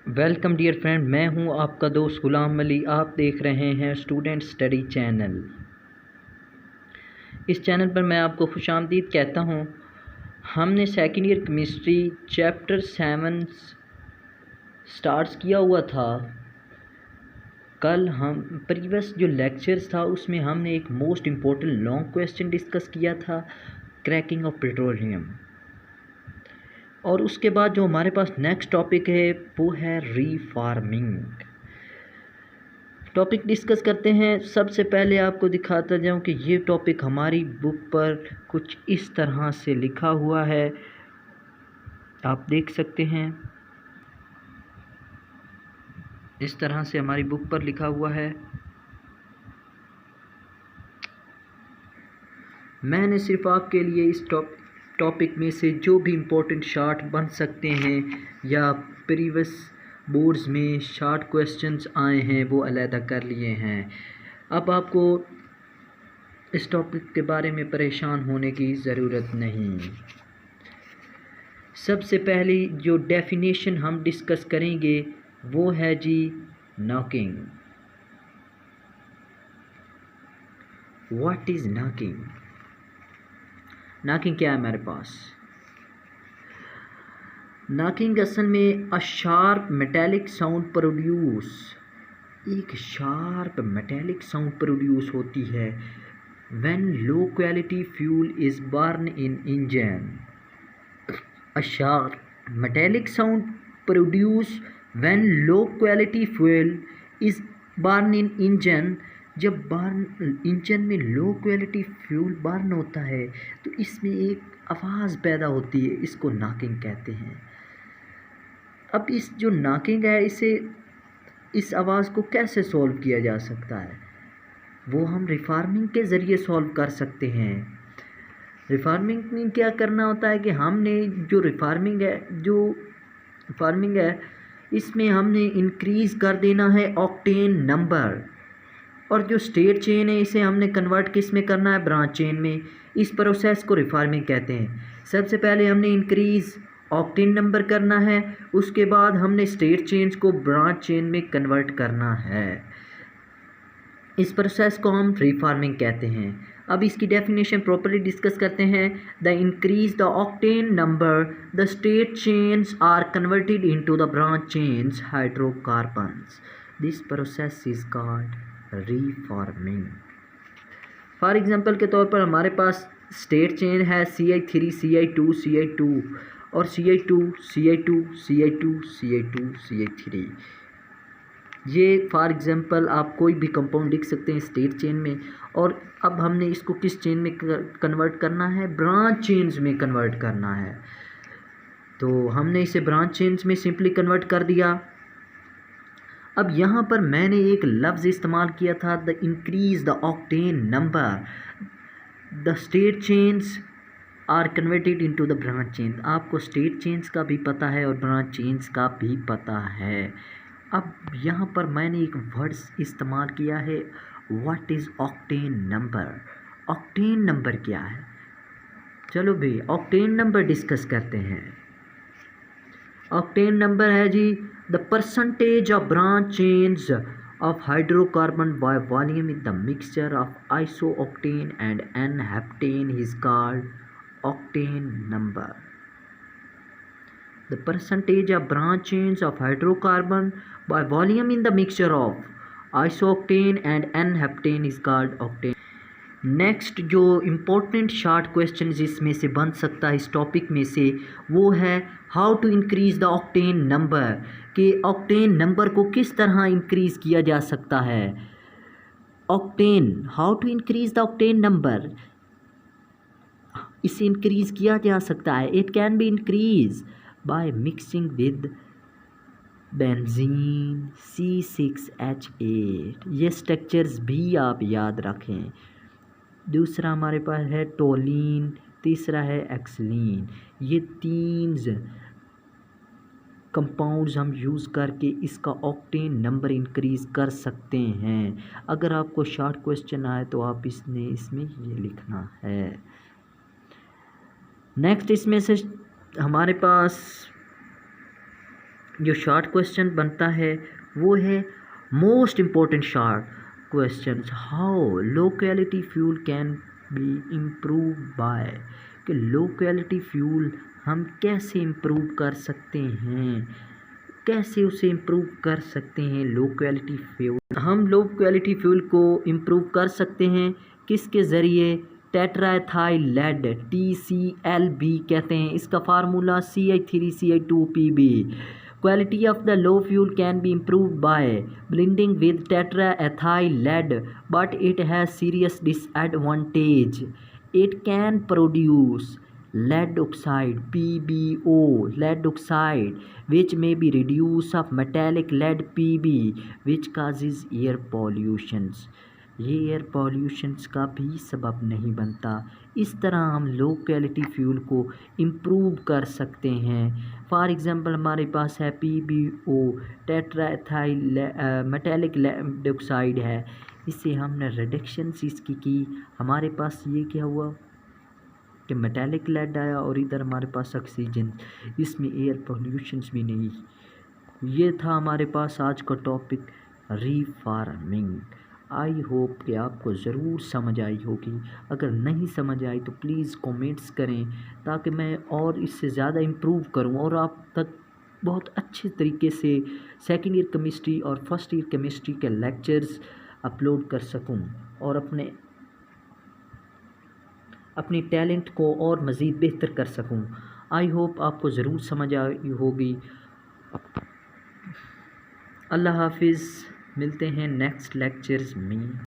Welcome dear friend, मैं हूं आपका दोस्त गुलाम अली। आप देख रहे हैं स्टूडेंट स्टडी चैनल। इस चैनल पर मैं आपको खुशामदीद कहता हूं। हमने second year chemistry chapter 7 start किया हुआ था। कल हम प्रीवियस जो लेक्चर्स था उसमें हमने एक most important long question discuss किया था, क्रैकिंग ऑफ पेट्रोलियम। और उसके बाद जो हमारे पास नेक्स्ट टॉपिक है वो है रीफार्मिंग। टॉपिक डिस्कस करते हैं। सबसे पहले आपको दिखाता जाऊं कि ये टॉपिक हमारी बुक पर कुछ इस तरह से लिखा हुआ है, आप देख सकते हैं। इस तरह से हमारी बुक पर लिखा हुआ है। मैंने सिर्फ आपके लिए इस टॉपिक में से जो भी इम्पोर्टेंट शार्ट बन सकते हैं या प्रीवियस बोर्ड्स में शार्ट क्वेश्चंस आए हैं वो अलहदा कर लिए हैं। अब आपको इस टॉपिक के बारे में परेशान होने की ज़रूरत नहीं। सबसे पहली जो डेफिनेशन हम डिस्कस करेंगे वो है जी knocking. What is knocking? Knocking क्या है हमारे पास? नॉकिंग असल में a sharp metallic sound produce, एक शार्प मेटेलिक साउंड प्रोड्यूस होती है when low quality fuel is burn in engine. A sharp metallic sound produce when low quality fuel is burn in engine. जब burn engine में low quality fuel burn होता है तो इसमें एक आवाज़ पैदा होती है, इसको नॉकिंग कहते हैं। अब इस जो नॉकिंग है इस आवाज़ को कैसे सॉल्व किया जा सकता है? वो हम रिफार्मिंग के ज़रिए सॉल्व कर सकते हैं। रिफार्मिंग में क्या करना होता है कि हमने जो रिफार्मिंग है इसमें हमने इंक्रीज़ कर देना है ऑक्टेन नंबर, और जो स्टेट चेन है इसे हमने कन्वर्ट किस में करना है? ब्रांच चेन में। इस प्रोसेस को रिफार्मिंग कहते हैं। सबसे पहले हमने इंक्रीज़ ऑक्टेन नंबर करना है, उसके बाद हमने स्टेट चेंज को ब्रांच चेन में कन्वर्ट करना है। इस प्रोसेस को हम रिफार्मिंग कहते हैं। अब इसकी डेफिनेशन प्रॉपर्ली डिस्कस करते हैं। The increase the octane number the straight chains are converted into the branch chains hydrocarbons. This process is called reforming. For example के तौर पर हमारे पास स्टेट चेन है CI3 CI2 CI2 और CI2 CI2 CI2 CI2 CI3। ये for example आप कोई भी कंपाउंड लिख सकते हैं स्टेट चेन में। और अब हमने इसको किस चेन में कन्वर्ट करना है? ब्रांच चेन्स में कन्वर्ट करना है। तो हमने इसे ब्रांच चेन्स में सिंपली कन्वर्ट कर दिया। अब यहाँ पर मैंने एक लफ्ज़ इस्तेमाल किया था, the increase the octane number the straight chains are converted into the branch chain. आपको स्टेट चेन्स का भी पता है और ब्रांच चेन्स का भी पता है। अब यहाँ पर मैंने एक वर्ड्स इस्तेमाल किया है, what is octane number. Octane number क्या है? चलो भाई ऑक्टेन नंबर डिस्कस करते हैं। ऑक्टेन नंबर है जी the percentage of branch chains of hydrocarbon by volume in the mixture of isooctane and n heptane is called octane number. The percentage of branch chains of hydrocarbon by volume in the mixture of isooctane and N-heptane is called octane. Next जो important short question इसमें से बन सकता है इस topic में से वो है how to increase the octane number, कि ऑक्टेन नंबर को किस तरह इंक्रीज़ किया जा सकता है। Octane, how to increase the octane number, इसे इंक्रीज़ किया जा सकता है। It can be increase by mixing with benzene C6H8। ये स्ट्रक्चर्स भी आप याद रखें। दूसरा हमारे पास है टोलिन, तीसरा है एक्सलीन। ये तीन कंपाउंड्स हम यूज़ करके इसका ऑक्टेन नंबर इंक्रीज़ कर सकते हैं। अगर आपको शॉर्ट क्वेश्चन आए तो आप इसमें ये लिखना है। नेक्स्ट इसमें से हमारे पास जो शॉर्ट क्वेश्चन बनता है वो है most important short question, how low quality fuel can be improve bye, कि लो क्वालिटी फ्यूल हम कैसे इम्प्रूव कर सकते हैं, कैसे उसे इम्प्रूव कर सकते हैं लो क्वालिटी फ्यूल। हम लो क्वालिटी फ्यूल को इम्प्रूव कर सकते हैं किसके ज़रिए, टेट्राएथाइल लेड TCLB कहते हैं, इसका formula CH3CH2PB। Quality of the low fuel can be improved by blending with tetraethyl lead, but it has serious disadvantage. It can produce lead oxide PbO, lead oxide, which may be reduce of metallic lead Pb, which causes air pollutions. ये air pollutions का भी सबब नहीं बनता। इस तरह हम लो quality fuel को इम्प्रूव कर सकते हैं। फॉर एग्ज़ाम्पल हमारे पास है PbO, टेट्राएथाइल मेटालिक लेड ऑक्साइड है, इससे हमने रिडक्शन इसकी की, हमारे पास ये क्या हुआ कि मेटालिक लेड आया और इधर हमारे पास ऑक्सीजन, इसमें एयर पॉल्यूशंस भी नहीं। ये था हमारे पास आज का टॉपिक रीफार्मिंग। आई होप कि आपको ज़रूर समझ आई होगी। अगर नहीं समझ आई तो प्लीज़ कमेंट्स करें ताकि मैं और इससे ज़्यादा इम्प्रूव करूं और आप तक बहुत अच्छे तरीके से सेकेंड ईयर केमिस्ट्री और फर्स्ट ईयर केमिस्ट्री के लेक्चर्स अपलोड कर सकूं और अपने टैलेंट को और मज़ीद बेहतर कर सकूं। आई होप आपको ज़रूर समझ आई होगी। अल्लाह हाफिज़, मिलते हैं नेक्स्ट लेक्चर्स में।